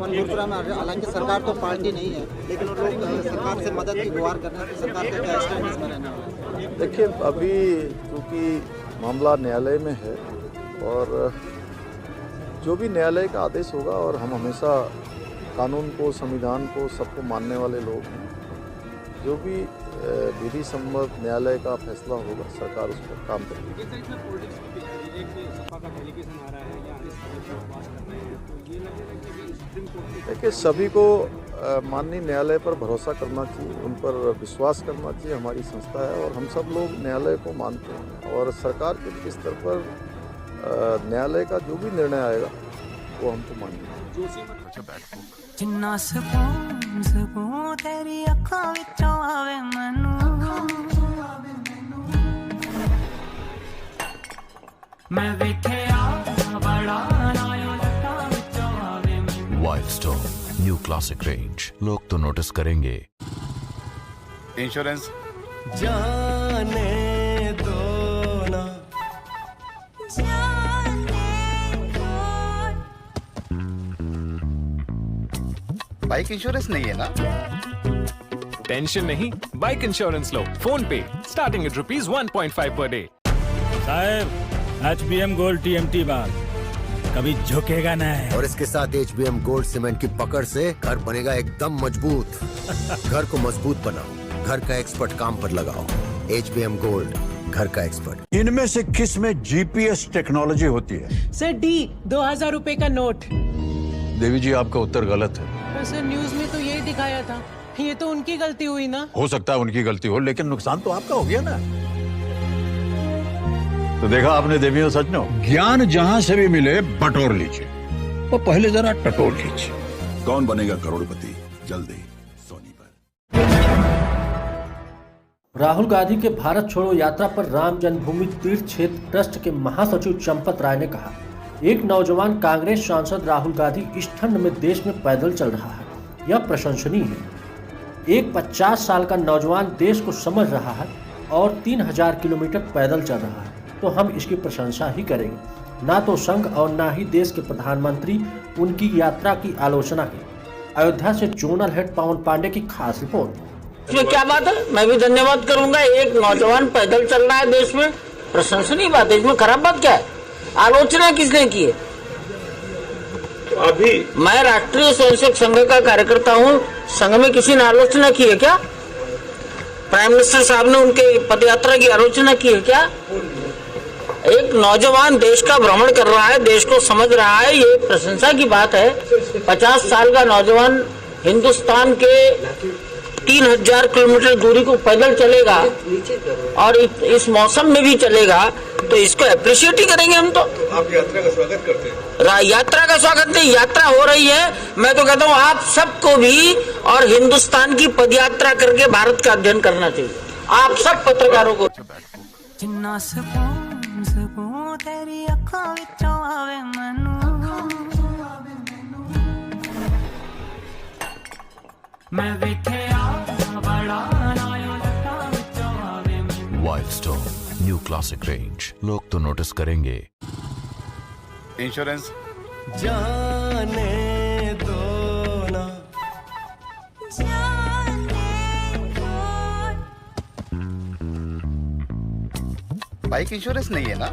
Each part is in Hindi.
मनगुरपुरा में हालांकि सरकार तो पार्टी नहीं है, लेकिन उन लोग सरकार से मदद की गुहार कर रहे हैं। सरकार का क्या स्टैंड इसमें रहने वाला है? देखिए, अभी क्योंकि मामला न्यायालय में है और जो भी न्यायालय का आदेश होगा, और हम हमेशा कानून को, संविधान को, सबको मानने वाले लोग हैं, जो भी विधि सम्मत न्यायालय का फैसला होगा सरकार उस पर काम करेगी। देखिए, सभी को माननीय न्यायालय पर भरोसा करना चाहिए, उन पर विश्वास करना चाहिए। हमारी संस्था है और हम सब लोग न्यायालय को मानते हैं, और सरकार के स्तर पर न्यायालय का जो भी निर्णय आएगा वो हमको मानेंगे। जिन्ना सुकून सुकून तेरी अखां विचों आवे मैनू, मैं वेखिया बड़ा नायो लटां विचों आवे मैनू। Wild stone new classic range, लोग तो नोटिस करेंगे। इंश्योरेंस जाने दो ना, बाइक इंश्योरेंस नहीं है ना? टेंशन नहीं, बाइक इंश्योरेंस लो फोन पे, स्टार्टिंग एट ₹1.5 पर डे। साहब, HBM गोल्ड TMT बार कभी झुकेगा नहीं। और इसके साथ HBM गोल्ड सीमेंट की पकड़ से घर बनेगा एकदम मजबूत। घर को मजबूत बनाओ, घर का एक्सपर्ट काम पर लगाओ। HBM गोल्ड, घर का एक्सपर्ट। इनमें से किस में GPS टेक्नोलॉजी होती है? सर D 2000 रुपए का नोट। देवी जी, आपका उत्तर गलत है। सर न्यूज में तो यही दिखाया था। ये तो उनकी गलती हुई ना। हो सकता है उनकी गलती हो, लेकिन नुकसान तो आपका हो गया ना। तो देखा आपने देवियों सज्जनों, ज्ञान जहां से भी मिले बटोर लीजिए, और पहले जरा टटोर लीजिए। कौन बनेगा करोड़पति, जल्दी सोनी पर। राहुल गांधी के भारत छोड़ो यात्रा पर राम जन्मभूमि तीर्थ क्षेत्र ट्रस्ट के महासचिव चंपत राय ने कहा, एक नौजवान कांग्रेस सांसद राहुल गांधी इस ठंड में देश में पैदल चल रहा है, यह प्रशंसनीय है। एक 50 साल का नौजवान देश को समझ रहा है और 3000 किलोमीटर पैदल चल रहा है, तो हम इसकी प्रशंसा ही करेंगे। ना तो संघ और ना ही देश के प्रधानमंत्री उनकी यात्रा की आलोचना की। अयोध्या से जोनल हेड पवन पांडे की खास रिपोर्ट। इसमें क्या बात है, मैं भी धन्यवाद करूंगा। एक नौजवान पैदल चल रहा है देश में, प्रशंसनीय बात है। इसमें खराब बात क्या है? आलोचना किसने की है? अभी मैं राष्ट्रीय स्वयंसेवक संघ का कार्यकर्ता हूँ, संघ में किसी ने आलोचना की है क्या? प्राइम मिनिस्टर साहब ने उनके पदयात्रा की आलोचना की है क्या? एक नौजवान देश का भ्रमण कर रहा है, देश को समझ रहा है, ये प्रशंसा की बात है। 50 साल का नौजवान हिंदुस्तान के 3000 किलोमीटर दूरी को पैदल चलेगा और इस मौसम में भी चलेगा, तो इसको अप्रिशिएट ही करेंगे हम। तो आप यात्रा का स्वागत करते हैं? यात्रा का स्वागत नहीं, यात्रा हो रही है। मैं तो कहता हूँ आप सबको भी और हिंदुस्तान की पदयात्रा करके भारत का अध्ययन करना चाहिए, आप सब पत्रकारों को। जिन्ना सुकून सुकून तेरी अखां विचों आवे मैनू, मैं वेखिया बड़ा नायो लटां विचों आवे मैनू। Wild stone new classic range, लोग तो नोटिस करेंगे। इंश्योरेंस जाने दो ना, बाइक इंश्योरेंस नहीं है ना?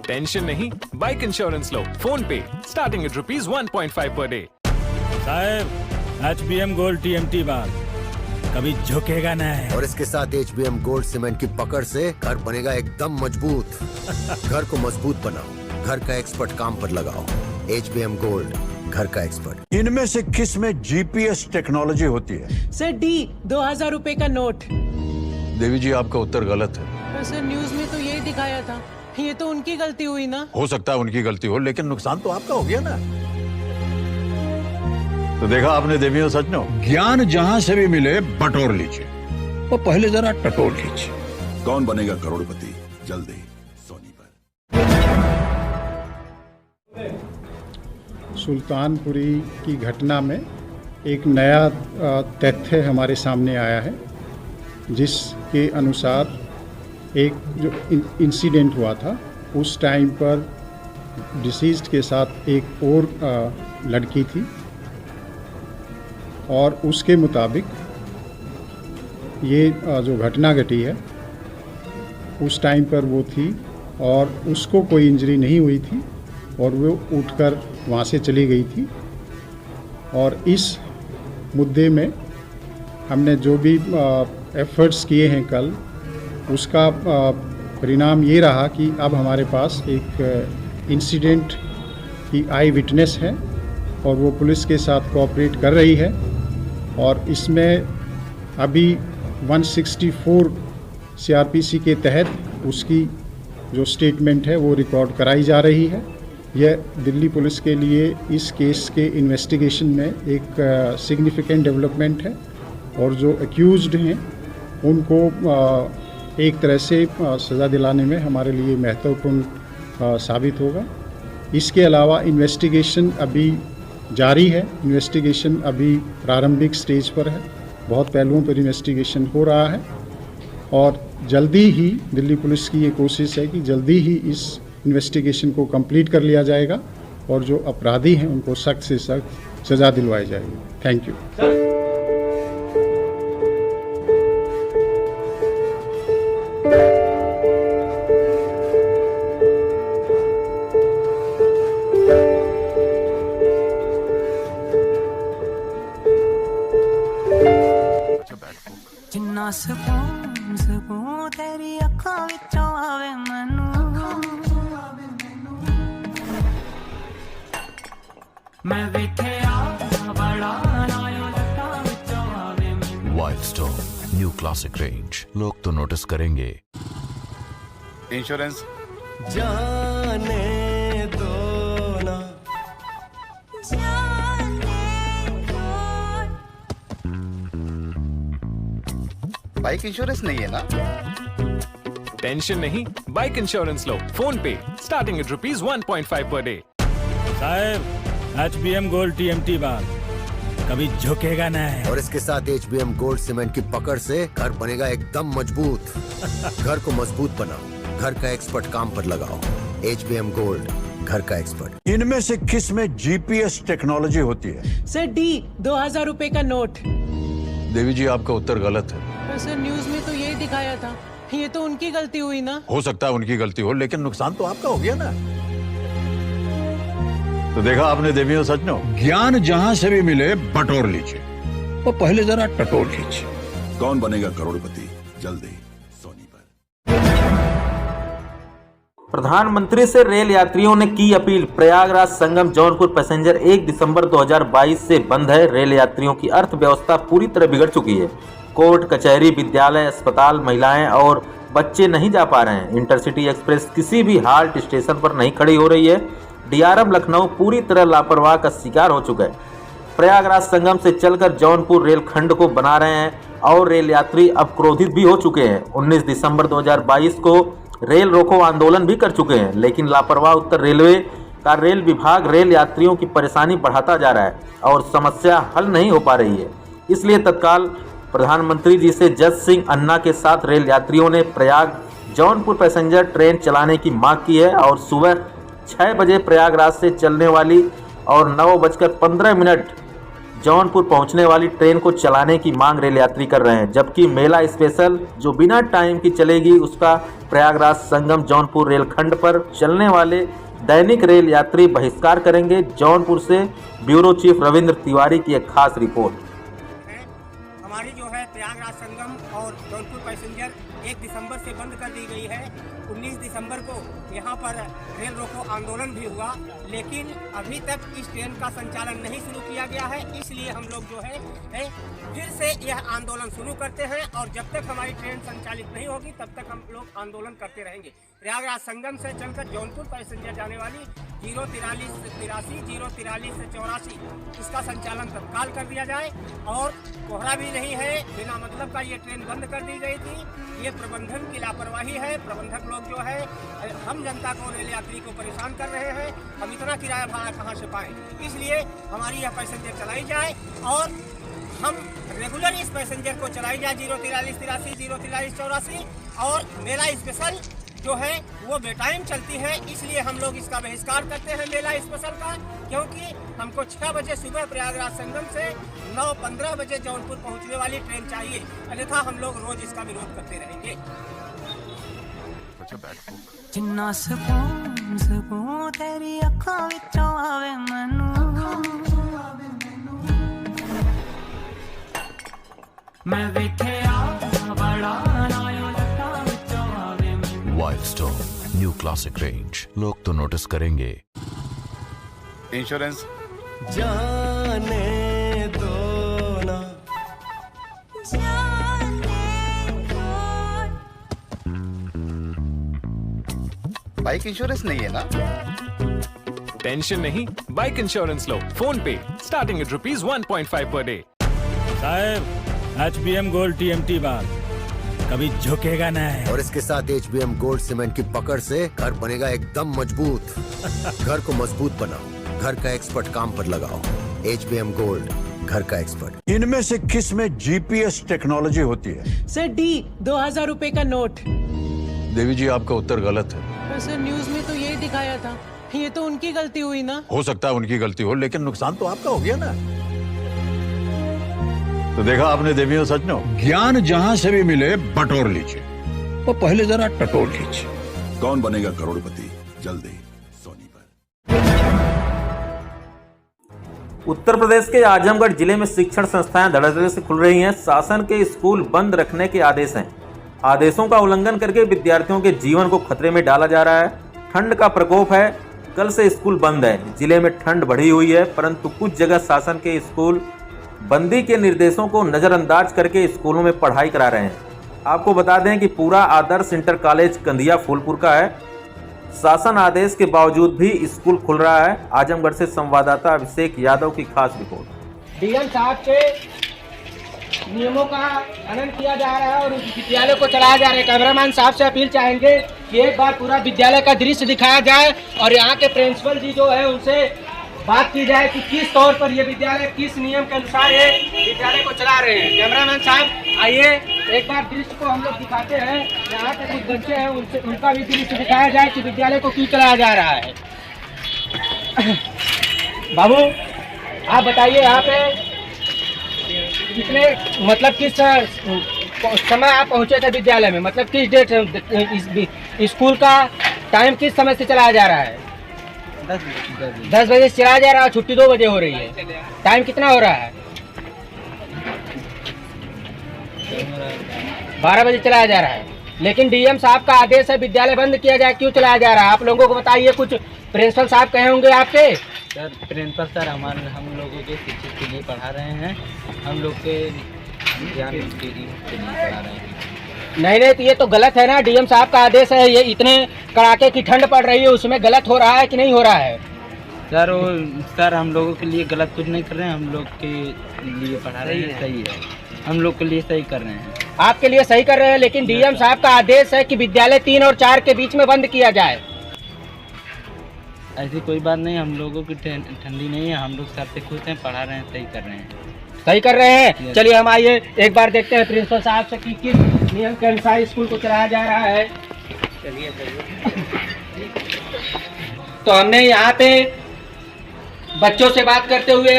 टेंशन नहीं, बाइक इंश्योरेंस लो फोन पे, स्टार्टिंग एट ₹1.5 पर डे। साहब, HBM गोल्ड TMT बार कभी झुकेगा नहीं। और इसके साथ HBM गोल्ड सीमेंट की पकड़ से घर बनेगा एकदम मजबूत। घर को मजबूत बनाओ, घर का एक्सपर्ट काम पर लगाओ। HBM गोल्ड, घर का एक्सपर्ट। इनमें से किस में GPS टेक्नोलॉजी होती है? सर D 2000 रुपए का नोट। देवी जी, आपका उत्तर गलत है। सर न्यूज में तो यही दिखाया था। ये तो उनकी गलती हुई ना। हो सकता है उनकी गलती हो, लेकिन नुकसान तो आपका हो गया ना। तो देखा आपने देवियों सज्जनों, ज्ञान जहां से भी मिले बटोर लीजिए, और पहले जरा टटोर लीजिए। कौन बनेगा करोड़पति, जल्दी सोनी पर। सुल्तानपुरी की घटना में एक नया तथ्य हमारे सामने आया है, जिसके अनुसार एक जो इंसिडेंट हुआ था उस टाइम पर डिसीज्ड के साथ एक और लड़की थी और उसके मुताबिक ये जो घटना घटी है उस टाइम पर वो थी और उसको कोई इंजरी नहीं हुई थी और वो उठकर वहाँ से चली गई थी। और इस मुद्दे में हमने जो भी एफर्ट्स किए हैं कल, उसका परिणाम ये रहा कि अब हमारे पास एक इंसिडेंट की आई विटनेस है और वो पुलिस के साथ कोऑपरेट कर रही है। और इसमें अभी 164 सीआरपीसी के तहत उसकी जो स्टेटमेंट है वो रिकॉर्ड कराई जा रही है। यह दिल्ली पुलिस के लिए इस केस के इन्वेस्टिगेशन में एक सिग्निफिकेंट डेवलपमेंट है और जो एक्यूज्ड हैं उनको एक तरह से सज़ा दिलाने में हमारे लिए महत्वपूर्ण साबित होगा। इसके अलावा इन्वेस्टिगेशन अभी जारी है, इन्वेस्टिगेशन अभी प्रारंभिक स्टेज पर है, बहुत पहलुओं पर इन्वेस्टिगेशन हो रहा है और जल्दी ही दिल्ली पुलिस की ये कोशिश है कि जल्दी ही इस इन्वेस्टिगेशन को कंप्लीट कर लिया जाएगा और जो अपराधी हैं उनको सख्त से सख्त सज़ा दिलवाई जाएगी। Thank you. जिन्ना सकून तेरी अखां विचों आवे मैनू मैं वेखिया बड़ा नायो लटां विचों आवे मैनू। Wild stone new classic range, लोग तो नोटिस करेंगे। इंश्योरेंस जाने दो ना बाइक इंश्योरेंस नहीं है ना? टेंशन नहीं, बाइक इंश्योरेंस लो फोन पे, स्टार्टिंग एट ₹1.5 पर डे। साहब HBM गोल्ड TMT बार कभी झुकेगा नहीं। और इसके साथ HBM गोल्ड सीमेंट की पकड़ से घर बनेगा एकदम मजबूत। घर को मजबूत बनाओ, घर का एक्सपर्ट काम पर लगाओ। HBM गोल्ड, घर का एक्सपर्ट। इनमें से किस में GPS टेक्नोलॉजी होती है? सर D 2000 रुपए का नोट। देवी जी, आपका उत्तर गलत है। सर न्यूज में तो यही दिखाया था, ये तो उनकी गलती हुई ना। हो सकता है उनकी गलती हो, लेकिन नुकसान तो आपका हो गया ना। तो देखा आपने देवियों सज्जनों, ज्ञान जहां से भी मिले बटोर लीजिए और पहले जरा टटोर लीजिए। कौन बनेगा करोड़पति, जल्दी सोनी पर। प्रधानमंत्री से रेल यात्रियों ने की अपील। प्रयागराज संगम जौनपुर पैसेंजर 1 दिसंबर 2022 से बंद है। रेल यात्रियों की अर्थव्यवस्था पूरी तरह बिगड़ चुकी है। कोर्ट कचहरी, विद्यालय, अस्पताल, महिलाएं और बच्चे नहीं जा पा रहे हैं। इंटरसिटी एक्सप्रेस किसी भी हाल्ट स्टेशन पर नहीं खड़ी हो रही है। DRM लखनऊ पूरी तरह लापरवाह का शिकार हो चुका है। प्रयागराज संगम से चलकर जौनपुर रेलखंड को बना रहे हैं और रेल यात्री अब क्रोधित भी हो चुके हैं। 19 दिसंबर 2022 को रेल रोको आंदोलन भी कर चुके हैं, लेकिन लापरवाह उत्तर रेलवे का रेल विभाग रेल यात्रियों की परेशानी बढ़ाता जा रहा है और समस्या हल नहीं हो पा रही है। इसलिए तत्काल प्रधानमंत्री जी से जस सिंह अन्ना के साथ रेल यात्रियों ने प्रयाग जौनपुर पैसेंजर ट्रेन चलाने की मांग की है और सुबह 6 बजे प्रयागराज से चलने वाली और 9:15 जौनपुर पहुंचने वाली ट्रेन को चलाने की मांग रेल यात्री कर रहे हैं, जबकि मेला स्पेशल जो बिना टाइम की चलेगी उसका प्रयागराज संगम जौनपुर रेलखंड पर चलने वाले दैनिक रेल यात्री बहिष्कार करेंगे। जौनपुर से ब्यूरो चीफ रविंद्र तिवारी की एक खास रिपोर्ट। हमारी जो है प्रयागराज संगम और जौनपुर पैसेंजर 1 दिसंबर से बंद कर दी गई है। 19 दिसंबर को यहाँ पर रेल रोको आंदोलन भी हुआ, लेकिन अभी तक इस ट्रेन का संचालन नहीं शुरू किया गया है। इसलिए हम लोग जो है फिर से यह आंदोलन शुरू करते हैं और जब तक हमारी ट्रेन संचालित नहीं होगी तब तक हम लोग आंदोलन करते रहेंगे। प्रयागराज संगम से चलकर जौनपुर पैसेंजर जाने वाली 043 से 83, 043 से 84 इसका संचालन तत्काल कर दिया जाए। और कोहरा भी नहीं है, बिना मतलब का ये ट्रेन बंद कर दी गई थी। ये प्रबंधन की लापरवाही है। प्रबंधक लोग जो है हम जनता को, रेल यात्री को परेशान कर रहे हैं। हम इतना किराया भाड़ा कहाँ से पाएं? इसलिए हमारी यह पैसेंजर चलाई जाए और हम रेगुलर इस पैसेंजर को चलाई जाए 043 83, 043 84 और मेला स्पेशल जो है वो बेटाइम चलती है, इसलिए हम लोग इसका बहिष्कार करते हैं मेला स्पेशल का, क्योंकि हमको 6 बजे सुबह प्रयागराज संगम से 9:15 बजे जौनपुर पहुंचने वाली ट्रेन चाहिए, अन्यथा हम लोग रोज इसका विरोध करते रहेंगे। जिन्ना सकून तेरी अखां विचों आवे मैनू, मैं वेखिया बड़ा नायो लटां विचों आवे मैनू। Wild stone new classic range, लोग तो नोटिस करेंगे। इंश्योरेंस जाने दो ना, बाइक इंश्योरेंस नहीं है ना? टेंशन नहीं, बाइक इंश्योरेंस लो फोन पे, स्टार्टिंग एट ₹1.5 पर डे। साहब HBM गोल्ड TMT बार कभी झुकेगा नहीं। और इसके साथ HBM गोल्ड सीमेंट की पकड़ से घर बनेगा एकदम मजबूत। घर को मजबूत बनाओ, घर का एक्सपर्ट काम पर लगाओ। HBM गोल्ड, घर का एक्सपर्ट। इनमें से किस में GPS टेक्नोलॉजी होती है? सर डी 2000 रुपए का नोट। देवी जी, आपका उत्तर गलत है। पर सर न्यूज में तो यही दिखाया था, ये तो उनकी गलती हुई ना। हो सकता है उनकी गलती हो, लेकिन नुकसान तो आपका हो गया ना। तो देखा आपने देवियों सज्जनों, ज्ञान जहां से भी मिले बटोर लीजिए, वो पहले जरा टटोर लीजिए। कौन बनेगा करोड़पति, जल्दी सोनी पर। उत्तर प्रदेश के आजमगढ़ जिले में शिक्षण संस्थाएं धड़ाधड़ से खुल रही हैं। शासन के स्कूल बंद रखने के आदेश हैं। आदेशों का उल्लंघन करके विद्यार्थियों के जीवन को खतरे में डाला जा रहा है। ठंड का प्रकोप है, कल से स्कूल बंद है। जिले में ठंड बढ़ी हुई है, परंतु कुछ जगह शासन के स्कूल बंदी के निर्देशों को नजरअंदाज करके स्कूलों में पढ़ाई करा रहे हैं। आपको बता दें कि पूरा आदर्श इंटर कॉलेज कंदिया फूलपुर का है। शासन आदेश के बावजूद भी स्कूल खुल रहा है। आजमगढ़ से संवाददाता अभिषेक यादव की खास रिपोर्ट। डीएम साहब के नियमों का हनन किया जा रहा है और विद्यालय को चलाया जा रहा है। कैमरामैन साहब से अपील चाहेंगे कि एक बार पूरा विद्यालय का दृश्य दिखाया जाए और यहाँ के प्रिंसिपल जी जो है उनसे बात की जाए कि किस तौर पर ये विद्यालय किस नियम के अनुसार ये विद्यालय को चला रहे हैं। कैमरामैन साहब आइए, एक बार दृश्य को हम लोग दिखाते हैं। यहाँ के कुछ बच्चे हैं, उनसे उनका भी दृश्य दिखाया जाए कि विद्यालय को क्यों चलाया जा रहा है। बाबू आप बताइए, यहाँ पे कितने मतलब किस समय आप पहुँचे थे विद्यालय में, मतलब किस डेट स्कूल का टाइम किस समय से चलाया जा रहा है? 10 बजे से चलाया जा रहा है, छुट्टी 2 बजे हो रही है। टाइम कितना हो रहा है? 12 बजे चलाया जा रहा है। लेकिन डीएम साहब का आदेश है विद्यालय बंद किया जाए, क्यों चलाया जा रहा है? आप लोगों को बताइए। कुछ प्रिंसिपल साहब कहे होंगे आपके। सर प्रिंसिपल सर हम लोगों के शिक्षित के लिए पढ़ा रहे हैं, हम लोग के ज्ञान के लिए पढ़ा रहे हैं। नहीं, तो ये तो गलत है ना। डीएम साहब का आदेश है, ये इतने कड़ाके की ठंड पड़ रही है, उसमें गलत हो रहा है कि नहीं हो रहा है? सर हम लोगों के लिए गलत कुछ नहीं कर रहे हैं, हम लोग के लिए पढ़ा रहे हैं। सही है, हम लोग के लिए सही कर रहे हैं। आपके लिए सही कर रहे हैं, लेकिन डीएम साहब का आदेश है कि विद्यालय 3 और 4 के बीच में बंद किया जाए। ऐसी कोई बात नहीं, हम लोगों की ठंडी नहीं है, हम लोग सर से खुश हैं, पढ़ा रहे हैं, सही कर रहे हैं। सही कर रहे हैं। चलिए हम आइए एक बार देखते हैं प्रिंसिपल साहब से कि किस नियम के अनुसार स्कूल को चलाया जा रहा है। चलिए तो हमने यहाँ पे बच्चों से बात करते हुए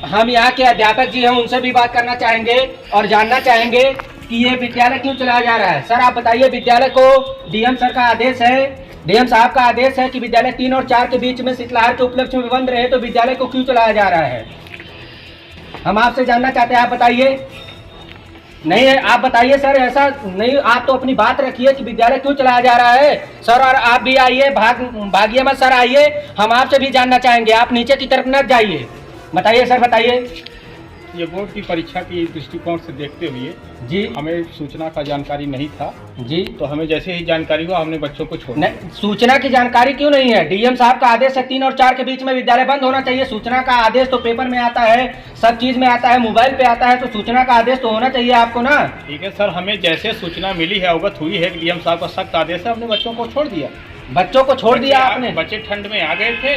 हम यहाँ के अध्यापक जी हैं, उनसे भी बात करना चाहेंगे और जानना चाहेंगे कि ये विद्यालय क्यों चलाया जा रहा है। सर आप बताइए, विद्यालय को डीएम सर का आदेश है, डीएम साहब का आदेश है कि विद्यालय 3 और 4 के बीच में शीतलहर के उपलक्ष्य में बंद रहे, तो विद्यालय को क्यों चलाया जा रहा है? हम आपसे जानना चाहते हैं, आप बताइए। नहीं है, आप बताइए सर। ऐसा नहीं, आप तो अपनी बात रखिए कि विद्यालय क्यों चलाया जा रहा है। सर और आप भी आइए, भागिए मत सर, आइए, हम आपसे भी जानना चाहेंगे। आप नीचे की तरफ न जाइए। बताइए सर, बताइए। ये बोर्ड की परीक्षा की दृष्टिकोण से देखते हुए जी हमें सूचना का जानकारी नहीं था जी, तो हमें जैसे ही जानकारी हुआ हमने बच्चों को छोड़ा। सूचना की जानकारी क्यों नहीं है? डीएम साहब का आदेश है 3 और 4 के बीच में विद्यालय बंद होना चाहिए। सूचना का आदेश तो पेपर में आता है, सब चीज में आता है, मोबाइल पे आता है, तो सूचना का आदेश तो होना चाहिए आपको ना। ठीक है सर, हमें जैसे सूचना मिली है, अवगत हुई है कि डीएम साहब का सख्त आदेश है, हमने बच्चों को छोड़ दिया। बच्चों को छोड़ दिया आपने? बच्चे ठंड में आ गए थे